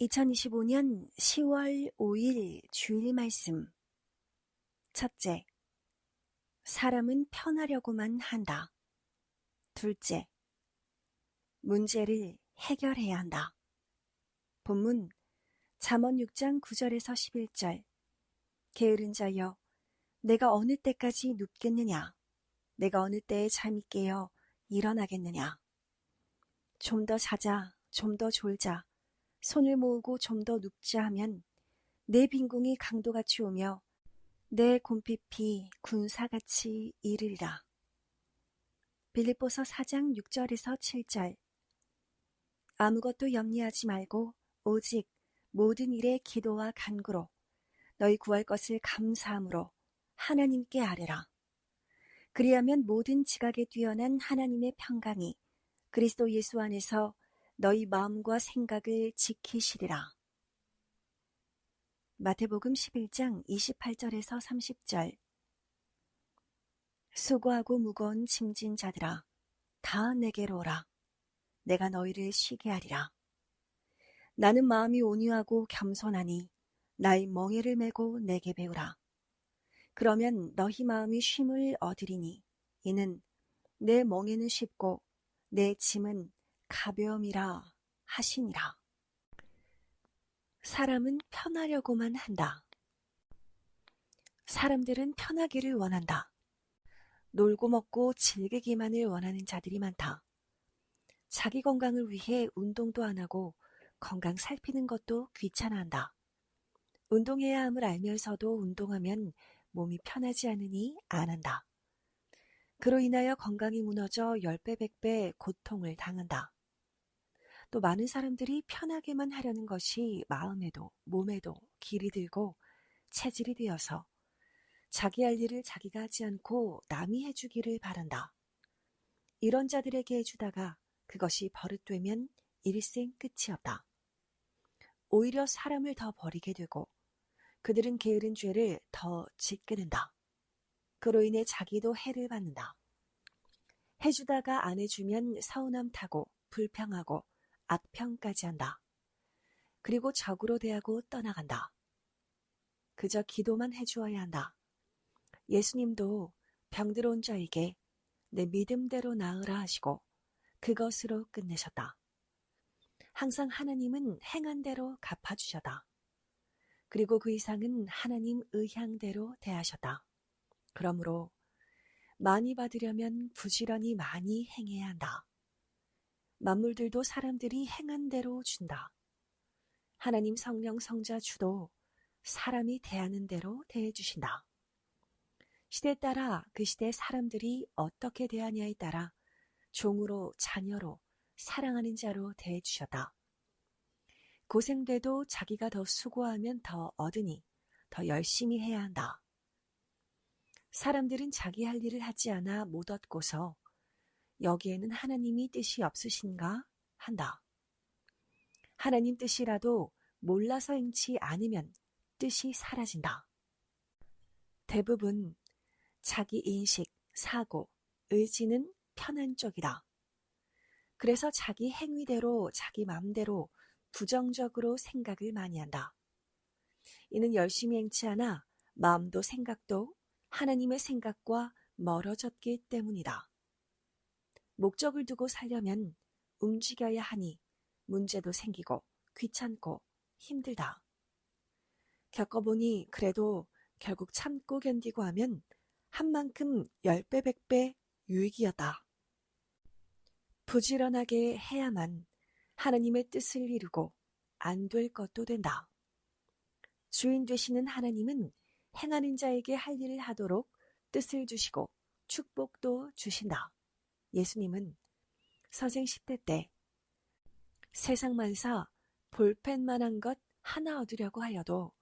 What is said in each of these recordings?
2025년 10월 5일 주일 말씀. 첫째, 사람은 편하려고만 한다. 둘째, 문제를 해결해야 한다. 본문 잠언 6장 9절에서 11절. 게으른 자여, 내가 어느 때까지 눕겠느냐? 내가 어느 때에 잠이 깨어 일어나겠느냐? 좀 더 자자, 좀 더 졸자, 손을 모으고 좀 더 눕자 하면 내 빈궁이 강도같이 오며 내 곰핍이 군사같이 이르리라. 빌립보서 4장 6절에서 7절. 아무것도 염려하지 말고 오직 모든 일에 기도와 간구로 너희 구할 것을 감사함으로 하나님께 아뢰라. 그리하면 모든 지각에 뛰어난 하나님의 평강이 그리스도 예수 안에서 너희 마음과 생각을 지키시리라. 마태복음 11장 28절에서 30절. 수고하고 무거운 짐진 자들아, 다 내게로 오라. 내가 너희를 쉬게 하리라. 나는 마음이 온유하고 겸손하니 나의 멍에를 메고 내게 배우라. 그러면 너희 마음이 쉼을 얻으리니 이는 내 멍에는 쉽고 내 짐은 가벼움이라 하시니라. 사람은 편하려고만 한다. 사람들은 편하기를 원한다. 놀고 먹고 즐기기만을 원하는 자들이 많다. 자기 건강을 위해 운동도 안 하고 건강 살피는 것도 귀찮아한다. 운동해야 함을 알면서도 운동하면 몸이 편하지 않으니 안 한다. 그로 인하여 건강이 무너져 10배, 100배 고통을 당한다. 또 많은 사람들이 편하게만 하려는 것이 마음에도 몸에도 길이 들고 체질이 되어서 자기 할 일을 자기가 하지 않고 남이 해주기를 바란다. 이런 자들에게 해주다가 그것이 버릇되면 일생 끝이 없다. 오히려 사람을 더 버리게 되고 그들은 게으른 죄를 더 짓게 된다. 그로 인해 자기도 해를 받는다. 해주다가 안 해주면 서운함 타고 불평하고 악평까지 한다. 그리고 적으로 대하고 떠나간다. 그저 기도만 해주어야 한다. 예수님도 병들어온 자에게 내 믿음대로 나으라 하시고 그것으로 끝내셨다. 항상 하나님은 행한 대로 갚아주셨다. 그리고 그 이상은 하나님 의향대로 대하셨다. 그러므로 많이 받으려면 부지런히 많이 행해야 한다. 만물들도 사람들이 행한 대로 준다. 하나님 성령 성자 주도 사람이 대하는 대로 대해주신다. 시대에 따라 그 시대 사람들이 어떻게 대하냐에 따라 종으로 자녀로 사랑하는 자로 대해주셨다. 고생돼도 자기가 더 수고하면 더 얻으니 더 열심히 해야 한다. 사람들은 자기 할 일을 하지 않아 못 얻고서 여기에는 하나님이 뜻이 없으신가 한다. 하나님 뜻이라도 몰라서 행치 않으면 뜻이 사라진다. 대부분 자기 인식, 사고, 의지는 편한 쪽이다. 그래서 자기 행위대로 자기 마음대로 부정적으로 생각을 많이 한다. 이는 열심히 행치 않아 마음도 생각도 하나님의 생각과 멀어졌기 때문이다. 목적을 두고 살려면 움직여야 하니 문제도 생기고 귀찮고 힘들다. 겪어보니 그래도 결국 참고 견디고 하면 한 만큼 10배, 100배 유익이었다. 부지런하게 해야만 하나님의 뜻을 이루고 안 될 것도 된다. 주인 되시는 하나님은 행하는 자에게 할 일을 하도록 뜻을 주시고 축복도 주신다. 예수님은 서생 10대 때 세상 만사 볼펜만한 것 하나 얻으려고 하여도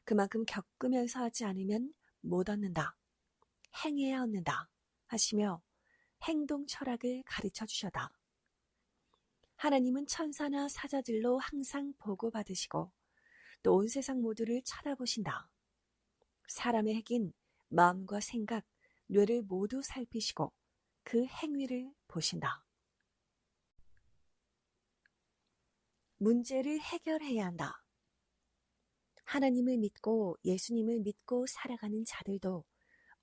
그만큼 겪으면서 하지 않으면 못 얻는다. 행해야 얻는다 하시며 행동 철학을 가르쳐 주셨다. 하나님은 천사나 사자들로 항상 보고받으시고 또 온 세상 모두를 쳐다보신다. 사람의 핵인 마음과 생각, 뇌를 모두 살피시고 그 행위를 보신다. 문제를 해결해야 한다. 하나님을 믿고 예수님을 믿고 살아가는 자들도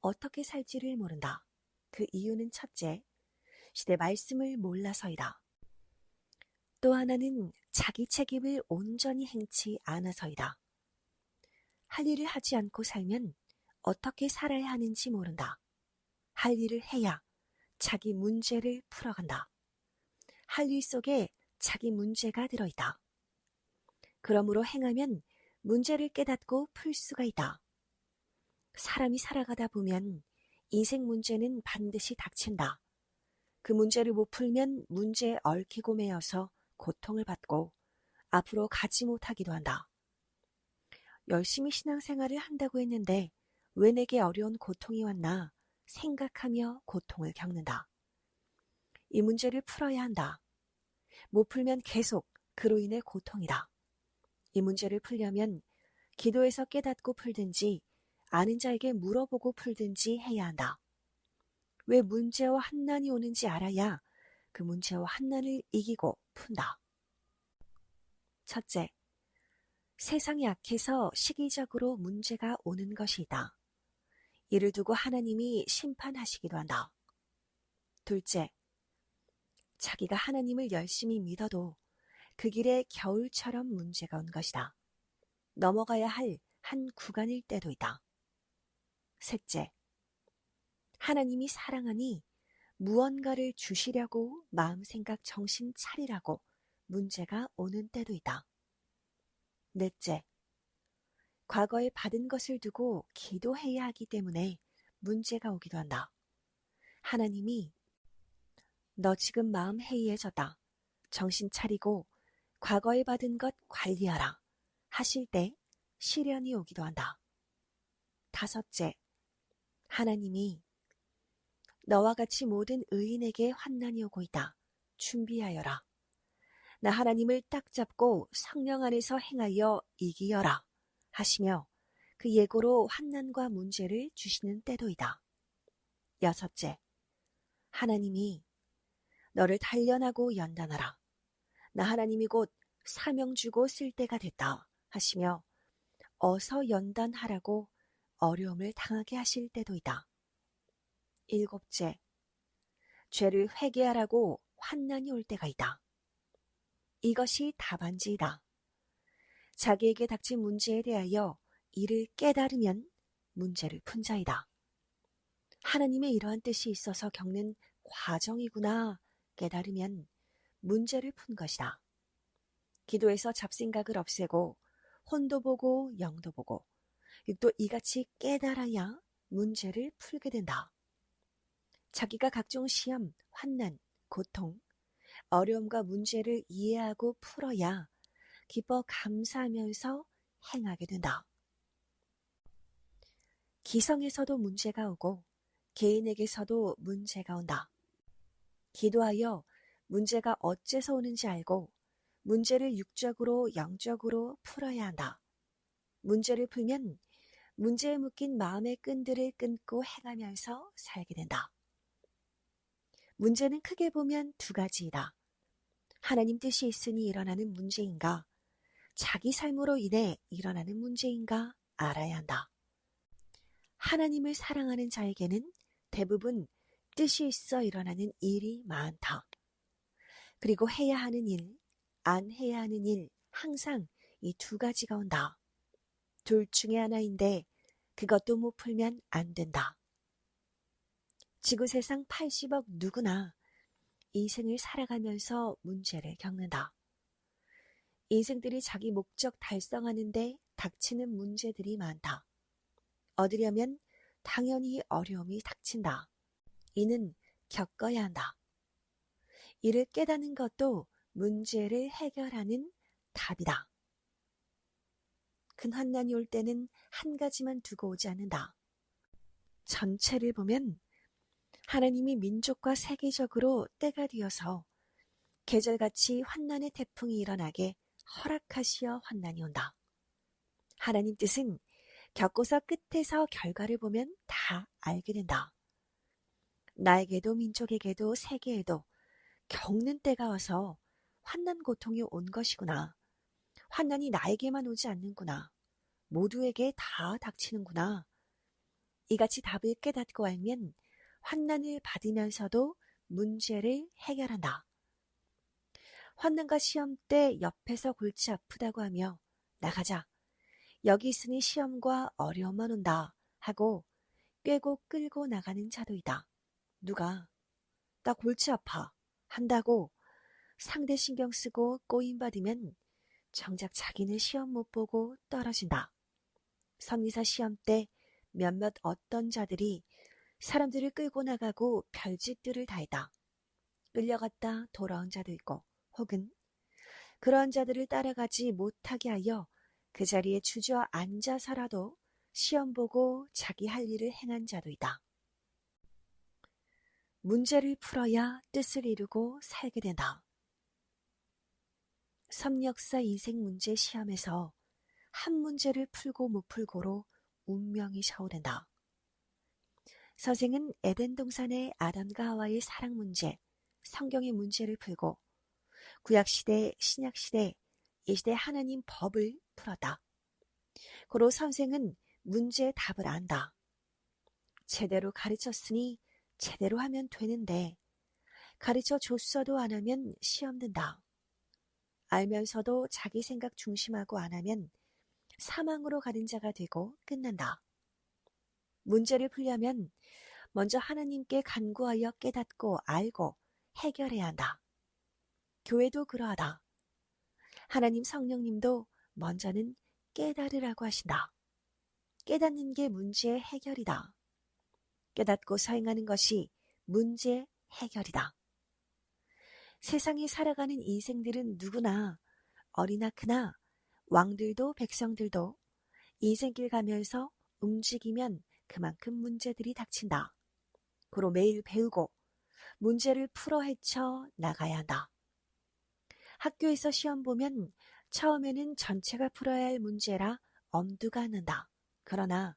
어떻게 살지를 모른다. 그 이유는 첫째, 시대 말씀을 몰라서이다. 또 하나는 자기 책임을 온전히 행치 않아서이다. 할 일을 하지 않고 살면 어떻게 살아야 하는지 모른다. 할 일을 해야 자기 문제를 풀어간다. 할 일 속에 자기 문제가 들어있다. 그러므로 행하면 문제를 깨닫고 풀 수가 있다. 사람이 살아가다 보면 인생 문제는 반드시 닥친다. 그 문제를 못 풀면 문제에 얽히고 매여서 고통을 받고 앞으로 가지 못하기도 한다. 열심히 신앙생활을 한다고 했는데 왜 내게 어려운 고통이 왔나 생각하며 고통을 겪는다. 이 문제를 풀어야 한다. 못 풀면 계속 그로 인해 고통이다. 이 문제를 풀려면 기도해서 깨닫고 풀든지 아는 자에게 물어보고 풀든지 해야 한다. 왜 문제와 환난이 오는지 알아야 그 문제와 환난을 이기고 푼다. 첫째, 세상이 약해서 시기적으로 문제가 오는 것이다. 이를 두고 하나님이 심판하시기도 한다. 둘째, 자기가 하나님을 열심히 믿어도 그 길에 겨울처럼 문제가 온 것이다. 넘어가야 할 한 구간일 때도 있다. 셋째, 하나님이 사랑하니 무언가를 주시려고 마음 생각 정신 차리라고 문제가 오는 때도 있다. 넷째, 과거에 받은 것을 두고 기도해야 하기 때문에 문제가 오기도 한다. 하나님이 너 지금 마음 해이해졌다. 정신 차리고 과거에 받은 것 관리하라 하실 때 시련이 오기도 한다. 다섯째, 하나님이 너와 같이 모든 의인에게 환난이 오고 있다. 준비하여라. 나 하나님을 딱 잡고 성령 안에서 행하여 이기여라 하시며 그 예고로 환난과 문제를 주시는 때도이다. 여섯째, 하나님이 너를 단련하고 연단하라. 나 하나님이 곧 사명 주고 쓸 때가 됐다 하시며 어서 연단하라고 어려움을 당하게 하실 때도이다. 일곱째, 죄를 회개하라고 환난이 올 때가 있다. 이것이 답안지이다. 자기에게 닥친 문제에 대하여 이를 깨달으면 문제를 푼 자이다. 하나님의 이러한 뜻이 있어서 겪는 과정이구나 깨달으면 문제를 푼 것이다. 기도해서 잡생각을 없애고 혼도 보고 영도 보고 육도 이같이 깨달아야 문제를 풀게 된다. 자기가 각종 시험, 환난, 고통, 어려움과 문제를 이해하고 풀어야 기뻐 감사하면서 행하게 된다. 기성에서도 문제가 오고 개인에게서도 문제가 온다. 기도하여 문제가 어째서 오는지 알고 문제를 육적으로 영적으로 풀어야 한다. 문제를 풀면 문제에 묶인 마음의 끈들을 끊고 행하면서 살게 된다. 문제는 크게 보면 두 가지이다. 하나님 뜻이 있으니 일어나는 문제인가, 자기 삶으로 인해 일어나는 문제인가 알아야 한다. 하나님을 사랑하는 자에게는 대부분 뜻이 있어 일어나는 일이 많다. 그리고 해야 하는 일, 안 해야 하는 일, 항상 이 두 가지가 온다. 둘 중에 하나인데 그것도 못 풀면 안 된다. 지구세상 80억 누구나 인생을 살아가면서 문제를 겪는다. 인생들이 자기 목적 달성하는데 닥치는 문제들이 많다. 얻으려면 당연히 어려움이 닥친다. 이는 겪어야 한다. 이를 깨닫는 것도 문제를 해결하는 답이다. 큰 환난이 올 때는 한 가지만 두고 오지 않는다. 전체를 보면 하나님이 민족과 세계적으로 때가 되어서 계절같이 환난의 태풍이 일어나게 허락하시어 환난이 온다. 하나님 뜻은 겪고서 끝에서 결과를 보면 다 알게 된다. 나에게도 민족에게도 세계에도 겪는 때가 와서 환난 고통이 온 것이구나. 환난이 나에게만 오지 않는구나. 모두에게 다 닥치는구나. 이같이 답을 깨닫고 알면 환난을 받으면서도 문제를 해결한다. 환난과 시험 때 옆에서 골치 아프다고 하며 나가자. 여기 있으니 시험과 어려움만 온다 하고 꿰고 끌고 나가는 자도이다. 누가 나 골치 아파 한다고 상대 신경 쓰고 꼬임받으면 정작 자기는 시험 못 보고 떨어진다. 선리사 시험 때 몇몇 어떤 자들이 사람들을 끌고 나가고 별짓들을 다 했다. 끌려갔다 돌아온 자도 있고 혹은 그러한 자들을 따라가지 못하게 하여 그 자리에 주저앉아서라도 시험 보고 자기 할 일을 행한 자도 있다. 문제를 풀어야 뜻을 이루고 살게 된다. 섭리역사 인생 문제 시험에서 한 문제를 풀고 못 풀고로 운명이 좌우된다. 선생은 에덴 동산의 아담과 하와의 사랑 문제, 성경의 문제를 풀고 구약시대, 신약시대, 이 시대 하나님 법을 풀었다. 고로 선생은 문제의 답을 안다. 제대로 가르쳤으니 제대로 하면 되는데 가르쳐 줬어도 안 하면 시험 든다. 알면서도 자기 생각 중심하고 안 하면 사망으로 가는 자가 되고 끝난다. 문제를 풀려면 먼저 하나님께 간구하여 깨닫고 알고 해결해야 한다. 교회도 그러하다. 하나님 성령님도 먼저는 깨달으라고 하신다. 깨닫는 게 문제의 해결이다. 깨닫고 사행하는 것이 문제 해결이다. 세상에 살아가는 인생들은 누구나 어리나 크나 왕들도 백성들도 인생길 가면서 움직이면 그만큼 문제들이 닥친다. 고로 매일 배우고 문제를 풀어 헤쳐 나가야 한다. 학교에서 시험 보면 처음에는 전체가 풀어야 할 문제라 엄두가 안 난다. 그러나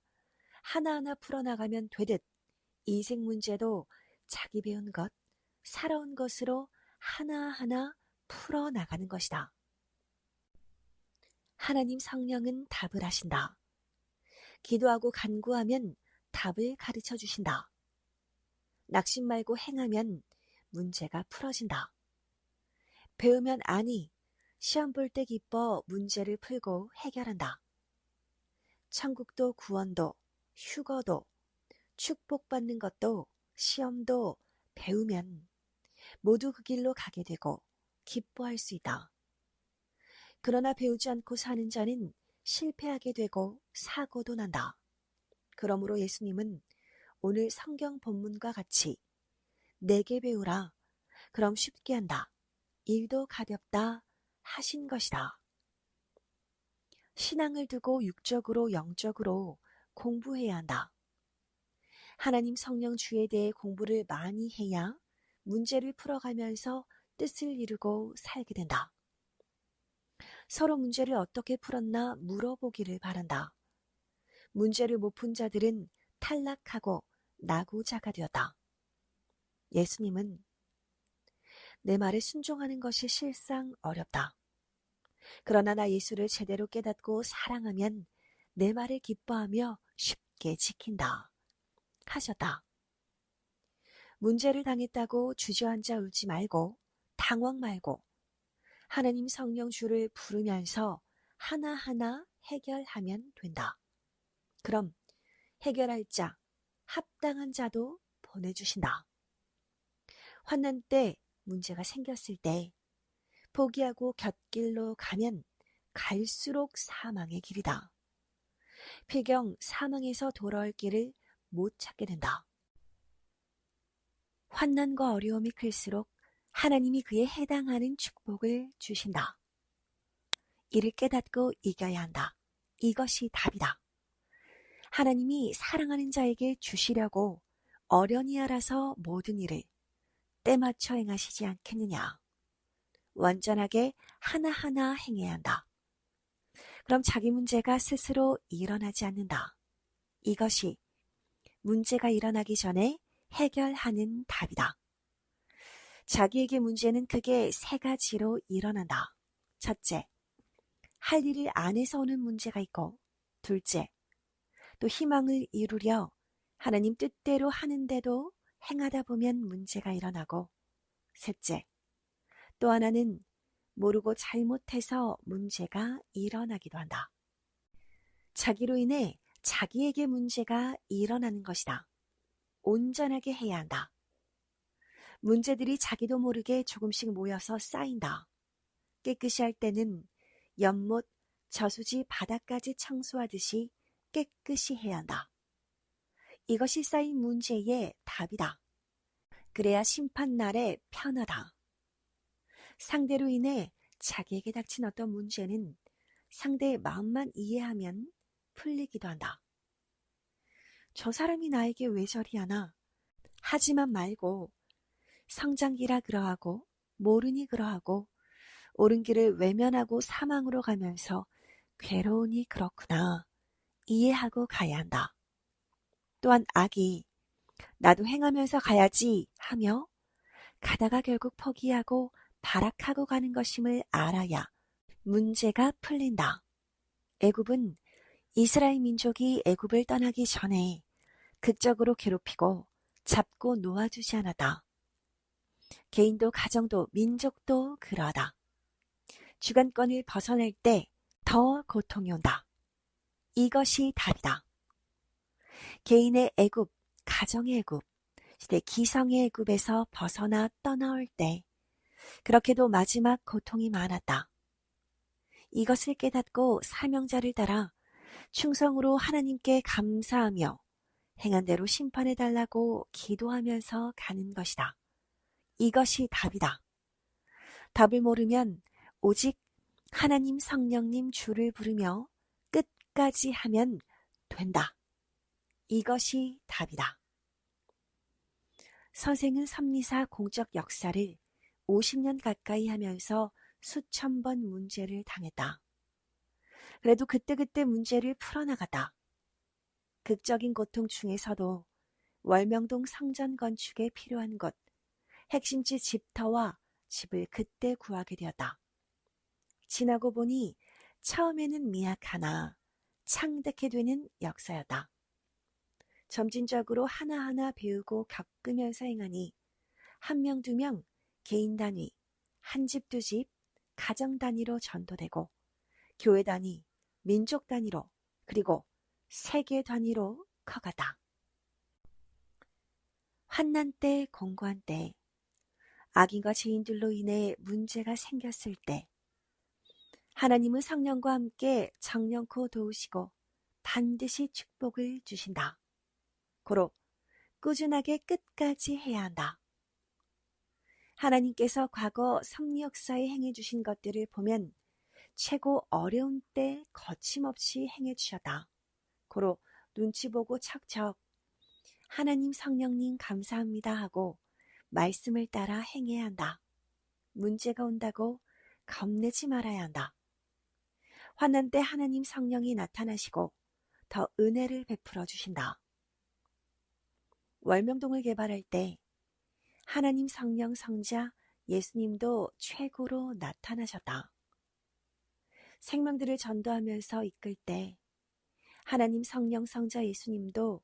하나하나 풀어나가면 되듯 인생 문제도 자기 배운 것, 살아온 것으로 하나하나 풀어나가는 것이다. 하나님 성령은 답을 하신다. 기도하고 간구하면 답을 가르쳐 주신다. 낙심 말고 행하면 문제가 풀어진다. 배우면 아니, 시험 볼 때 기뻐 문제를 풀고 해결한다. 천국도 구원도 휴거도 축복받는 것도 시험도 배우면 모두 그 길로 가게 되고 기뻐할 수 있다. 그러나 배우지 않고 사는 자는 실패하게 되고 사고도 난다. 그러므로 예수님은 오늘 성경 본문과 같이 내게 배우라. 그럼 쉽게 한다. 일도 가볍다 하신 것이다. 신앙을 두고 육적으로 영적으로 공부해야 한다. 하나님 성령 주에 대해 공부를 많이 해야 문제를 풀어가면서 뜻을 이루고 살게 된다. 서로 문제를 어떻게 풀었나 물어보기를 바란다. 문제를 못 푼 자들은 탈락하고 나고자가 되었다. 예수님은 내 말에 순종하는 것이 실상 어렵다. 그러나 나 예수를 제대로 깨닫고 사랑하면 내 말을 기뻐하며 쉽게 지킨다. 하셨다. 문제를 당했다고 주저앉아 울지 말고 당황 말고 하나님 성령 주를 부르면서 하나하나 해결하면 된다. 그럼 해결할 자, 합당한 자도 보내주신다. 환난 때 문제가 생겼을 때 포기하고 곁길로 가면 갈수록 사망의 길이다. 필경 사망에서 돌아올 길을 못 찾게 된다. 환난과 어려움이 클수록 하나님이 그에 해당하는 축복을 주신다. 이를 깨닫고 이겨야 한다. 이것이 답이다. 하나님이 사랑하는 자에게 주시려고 어련히 알아서 모든 일을 때맞춰 행하시지 않겠느냐. 완전하게 하나하나 행해야 한다. 그럼 자기 문제가 스스로 일어나지 않는다. 이것이 문제가 일어나기 전에 해결하는 답이다. 자기에게 문제는 크게 세 가지로 일어난다. 첫째, 할 일을 안 해서 오는 문제가 있고, 둘째, 또 희망을 이루려 하나님 뜻대로 하는데도 행하다 보면 문제가 일어나고, 셋째, 또 하나는 모르고 잘못해서 문제가 일어나기도 한다. 자기로 인해 자기에게 문제가 일어나는 것이다. 온전하게 해야 한다. 문제들이 자기도 모르게 조금씩 모여서 쌓인다. 깨끗이 할 때는 연못, 저수지 바닥까지 청소하듯이 깨끗이 해야 한다. 이것이 쌓인 문제의 답이다. 그래야 심판날에 편하다. 상대로 인해 자기에게 닥친 어떤 문제는 상대의 마음만 이해하면 풀리기도 한다. 저 사람이 나에게 왜 저리 하나? 하지만 말고 성장기라 그러하고 모르니 그러하고 옳은 길을 외면하고 사망으로 가면서 괴로우니 그렇구나 이해하고 가야 한다. 또한 악이 나도 행하면서 가야지 하며 가다가 결국 포기하고 발악하고 가는 것임을 알아야 문제가 풀린다. 애굽은 이스라엘 민족이 애굽을 떠나기 전에 극적으로 괴롭히고 잡고 놓아주지 않았다. 개인도 가정도 민족도 그러하다. 주관권을 벗어날 때 더 고통이 온다. 이것이 답이다. 개인의 애굽, 가정의 애굽, 시대 기성의 애굽에서 벗어나 떠나올 때 그렇게도 마지막 고통이 많았다. 이것을 깨닫고 사명자를 따라 충성으로 하나님께 감사하며 행한 대로 심판해달라고 기도하면서 가는 것이다. 이것이 답이다. 답을 모르면 오직 하나님 성령님 주를 부르며 끝까지 하면 된다. 이것이 답이다. 선생은 섭리사 공적 역사를 50년 가까이 하면서 수천 번 문제를 당했다. 그래도 그때그때 문제를 풀어나갔다. 극적인 고통 중에서도 월명동 성전 건축에 필요한 것, 핵심지 집터와 집을 그때 구하게 되었다. 지나고 보니 처음에는 미약하나 창득해 되는 역사였다. 점진적으로 하나하나 배우고 겪으면서 행하니 한 명, 두 명, 개인 단위, 한 집, 두 집, 가정 단위로 전도되고 교회 단위, 민족 단위로 그리고 세계 단위로 커가다. 환난 때, 공고한 때, 악인과 죄인들로 인해 문제가 생겼을 때 하나님은 성령과 함께 정령코 도우시고 반드시 축복을 주신다. 고로 꾸준하게 끝까지 해야 한다. 하나님께서 과거 섭리 역사에 행해 주신 것들을 보면 최고 어려운 때 거침없이 행해 주셨다. 고로 눈치 보고 척척 하나님 성령님 감사합니다 하고 말씀을 따라 행해야 한다. 문제가 온다고 겁내지 말아야 한다. 환난 때 하나님 성령이 나타나시고 더 은혜를 베풀어 주신다. 월명동을 개발할 때 하나님 성령 성자 예수님도 최고로 나타나셨다. 생명들을 전도하면서 이끌 때 하나님 성령 성자 예수님도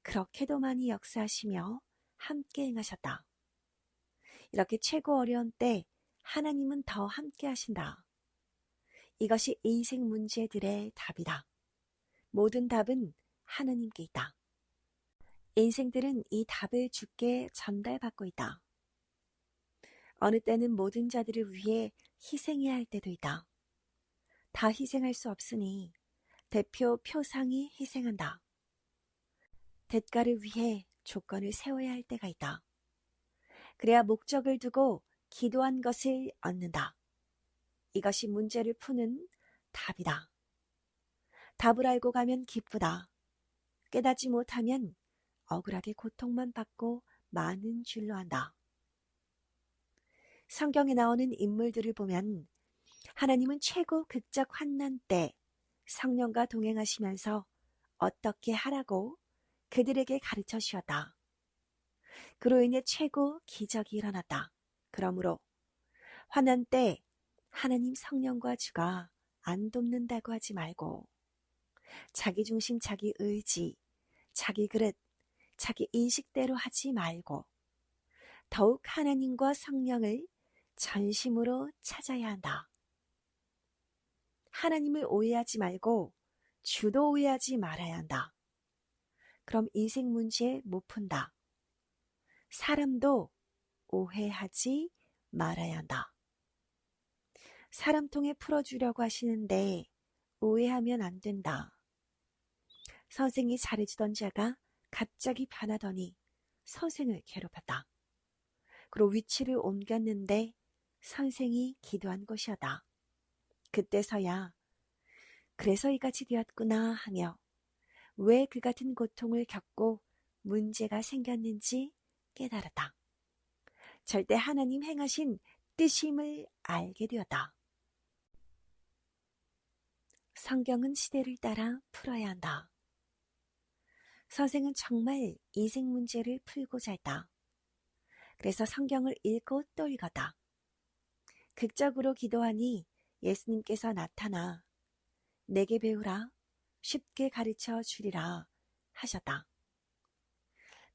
그렇게도 많이 역사하시며 함께 행하셨다. 이렇게 최고 어려운 때 하나님은 더 함께 하신다. 이것이 인생 문제들의 답이다. 모든 답은 하나님께 있다. 인생들은 이 답을 주께 전달받고 있다. 어느 때는 모든 자들을 위해 희생해야 할 때도 있다. 다 희생할 수 없으니 대표 표상이 희생한다. 대가를 위해 조건을 세워야 할 때가 있다. 그래야 목적을 두고 기도한 것을 얻는다. 이것이 문제를 푸는 답이다. 답을 알고 가면 기쁘다. 깨닫지 못하면 억울하게 고통만 받고 많은 줄로 한다. 성경에 나오는 인물들을 보면 하나님은 최고 극적 환난 때 성령과 동행하시면서 어떻게 하라고 그들에게 가르쳐 주었다. 그로 인해 최고 기적이 일어났다. 그러므로 환난 때 하나님 성령과 주가 안 돕는다고 하지 말고 자기 중심, 자기 의지, 자기 그릇, 자기 인식대로 하지 말고 더욱 하나님과 성령을 전심으로 찾아야 한다. 하나님을 오해하지 말고 주도 오해하지 말아야 한다. 그럼 인생 문제 못 푼다. 사람도 오해하지 말아야 한다. 사람 통해 풀어주려고 하시는데 오해하면 안 된다. 선생이 잘해주던 자가 갑자기 변하더니 선생을 괴롭혔다. 그리고 위치를 옮겼는데 선생이 기도한 것이었다. 그때서야 그래서 이같이 되었구나 하며 왜 그 같은 고통을 겪고 문제가 생겼는지 깨달았다. 절대 하나님 행하신 뜻임을 알게 되었다. 성경은 시대를 따라 풀어야 한다. 선생은 정말 인생 문제를 풀고자 했다. 그래서 성경을 읽고 또 읽었다. 극적으로 기도하니 예수님께서 나타나 내게 배우라, 쉽게 가르쳐 주리라 하셨다.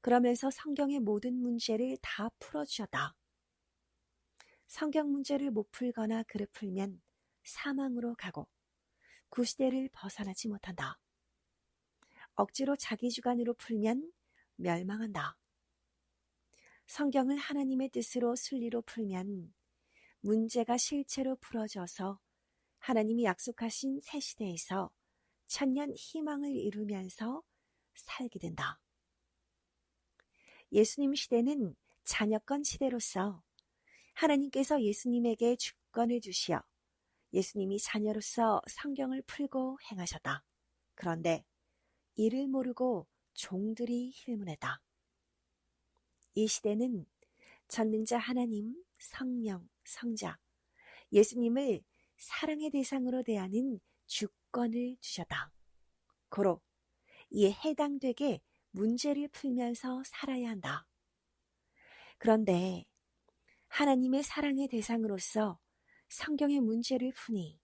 그러면서 성경의 모든 문제를 다 풀어주셨다. 성경 문제를 못 풀거나 그를 풀면 사망으로 가고 구시대를 벗어나지 못한다. 억지로 자기 주관으로 풀면 멸망한다. 성경을 하나님의 뜻으로 순리로 풀면 문제가 실체로 풀어져서 하나님이 약속하신 새 시대에서 천년 희망을 이루면서 살게 된다. 예수님 시대는 자녀권 시대로서 하나님께서 예수님에게 주권을 주시어 예수님이 자녀로서 성경을 풀고 행하셨다. 그런데 이를 모르고 종들이 hil문했다. 이 시대는 전능자 하나님, 성령, 성자, 예수님을 사랑의 대상으로 대하는 주권을 주셨다. 고로 이에 해당되게 문제를 풀면서 살아야 한다. 그런데 하나님의 사랑의 대상으로서 성경의 문제를 푸니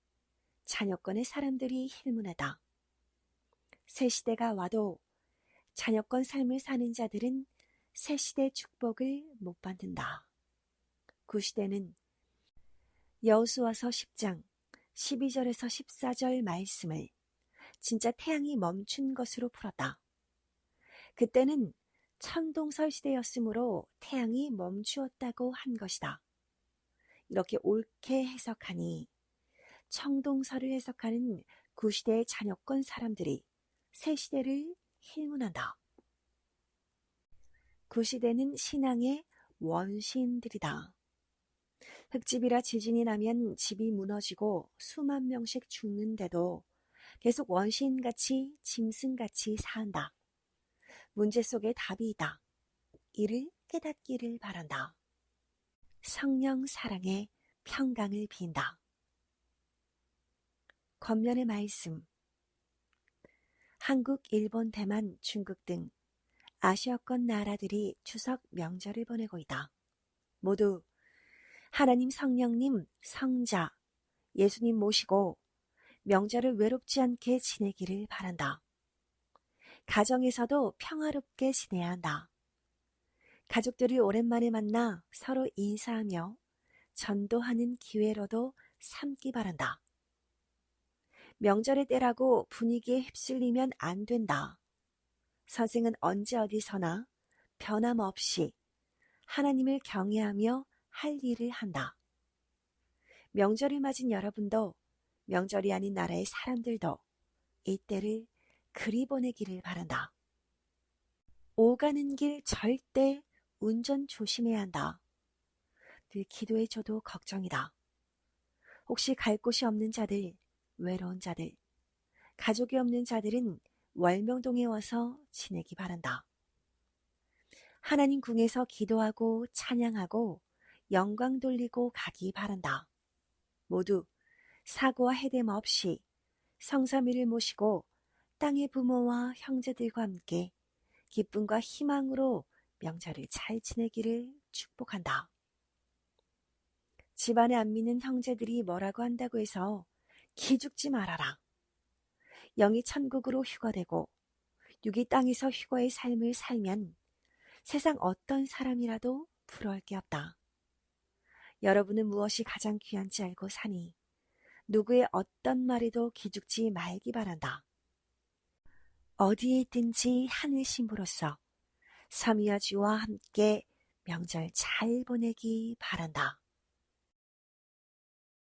자녀권의 사람들이 hil문하다. 새 시대가 와도 자녀권 삶을 사는 자들은 새 시대 축복을 못 받는다. 구시대는 여호수아서 10장 12절에서 14절 말씀을 진짜 태양이 멈춘 것으로 풀었다. 그때는 천동설 시대였으므로 태양이 멈추었다고 한 것이다. 이렇게 옳게 해석하니 청동설을 해석하는 구시대의 자녀권 사람들이 새 시대를 hil문한다. 구시대는 신앙의 원시인들이다. 흙집이라 지진이 나면 집이 무너지고 수만 명씩 죽는데도 계속 원시인같이 짐승같이 산다. 문제 속에 답이 있다. 이를 깨닫기를 바란다. 성령 사랑에 평강을 빈다. 겉면의 말씀. 한국, 일본, 대만, 중국 등 아시아권 나라들이 추석 명절을 보내고 있다. 모두 하나님 성령님, 성자, 예수님 모시고 명절을 외롭지 않게 지내기를 바란다. 가정에서도 평화롭게 지내야 한다. 가족들이 오랜만에 만나 서로 인사하며 전도하는 기회로도 삼기 바란다. 명절의 때라고 분위기에 휩쓸리면 안 된다. 선생은 언제 어디서나 변함없이 하나님을 경외하며 할 일을 한다. 명절을 맞은 여러분도 명절이 아닌 나라의 사람들도 이때를 그리 보내기를 바란다. 오가는 길 절대 운전 조심해야 한다. 늘 기도해줘도 걱정이다. 혹시 갈 곳이 없는 자들, 외로운 자들, 가족이 없는 자들은 월명동에 와서 지내기 바란다. 하나님 궁에서 기도하고 찬양하고 영광 돌리고 가기 바란다. 모두 사고와 해됨 없이 성삼위를 모시고 땅의 부모와 형제들과 함께 기쁨과 희망으로 명절을 잘 지내기를 축복한다. 집안에 안 믿는 형제들이 뭐라고 한다고 해서 기죽지 말아라. 영이 천국으로 휴거되고 육이 땅에서 휴거의 삶을 살면 세상 어떤 사람이라도 부러울 게 없다. 여러분은 무엇이 가장 귀한지 알고 사니 누구의 어떤 말에도 기죽지 말기 바란다. 어디에 있든지 하늘 신부로서 섬이와 주와 함께 명절 잘 보내기 바란다.